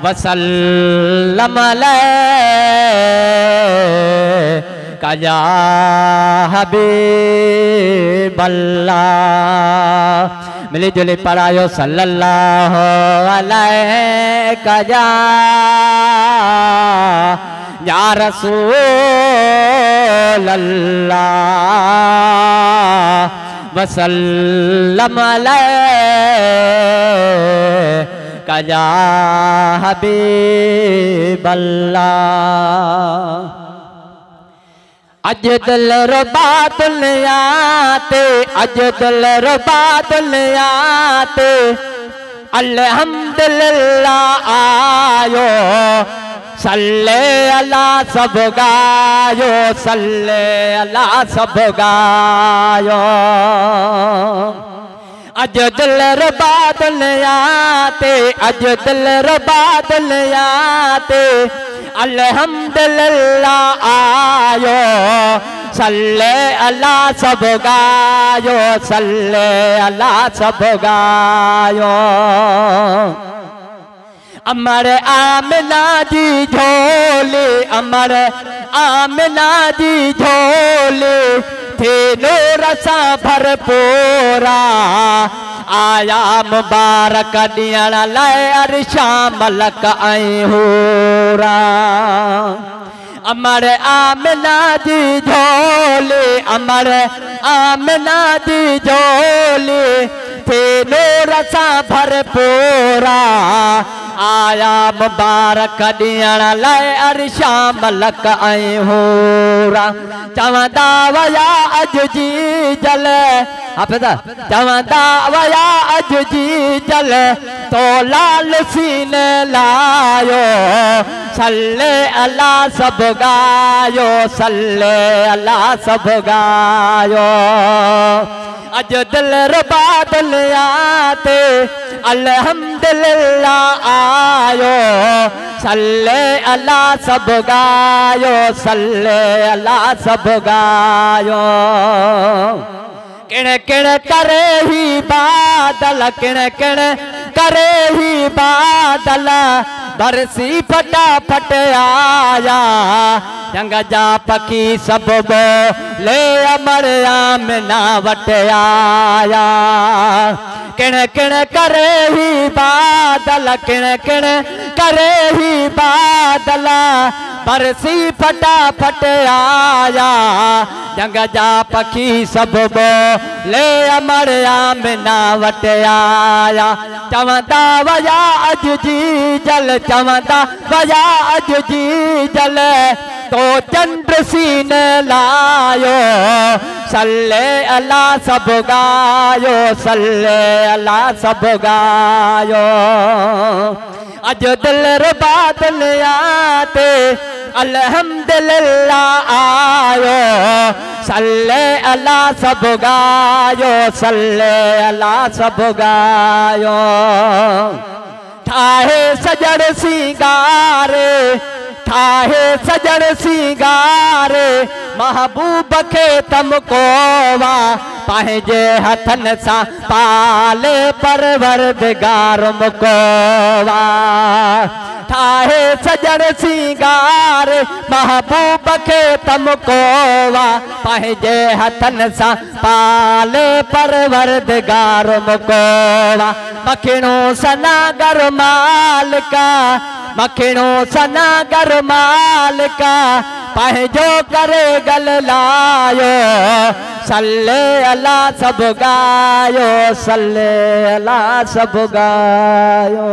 वसल्लम अलैका या हबीबल्लाह। मिली जुली पढ़ायो सल्लल्लाहु अलैका या रसूलल्लाह। वसल्लम अलैका या हबीबल्लाह। अज दिल रुबा दुनियाते, अज दिल रुबा दुनियाते, अल्हम्दुलिल्लाह आयो। सल्ले अला सब गायो, सल्ले अला सब गायो। अज दिल रुबा दुनियाते, अज दिल रुबा दुनियाते, अल्हम्दुलिल्लाह आयो। सल्ले अला सब गायो, सल्ले अला सब गायो। अमर आमिना जी झोले, अमर आमिना जी झोले, थे नूर सा भरपूरा। आया मुबारक ॾियण लाइ अर्शा मलक ऐं हूरा। अमर आमिना जी झोले, अमर आमिना जी झोले, थे नूर सा भरपूरा। आया मुबारक ॾियण लाइ अर्शा मलक ऐं हूरा। चवंदा वया अज जी जल, हाफ़िज़ चवंदा वया अज जी जल, तो लाल सीने लायो। सल्ले अला सब गायो, सल्ले अला सब गायो। अज दिल रुबा दुनियाते, अल्हम्दुलिल्लाह आयो। सल्ले अला सब गायो, सल्ले अला सब गायो। किण किण करे ही बादल, किण किण करे ही बादल, बरसी फटाफट आया। जंग जा पखी सब बोले अमर आमिना वट आया। किण किण करे ही बादल, किण किण करे ही बादल, बरसी फटाफट आया। जंग जा पखी सब बोले अमर आमिना वट आया। चवंदा वया अज जी जल, चवंदा वया अज जी जल, तो चंद्र सीने लायो। सल्ले अला सब गायो, सल्ले अला सब गायो। अज दिल रुबा दुनियाते, अल्हम्दुलिल्लाह आयो। सल्ले अला सब गायो, सल्ले अला सब गायो। ठाहे सजण सिंगारे, ठाहे सजण सिंगारे, महबूब खे तमकोवा। पंहिंजे हथन सां पाले परवरदिगार मुकोवा। ठाहे सजण सिंगार, महबूब खे तमकोवा। पंहिंजे हथन सां पाले परवरदिगार मुकोवा। मखिणो सनागर मालिका, मखिणो सनागर मालिका, पंहिंजो करे गल लायो। सल्ले अला सब गायो, सल्ले अला सब गायो।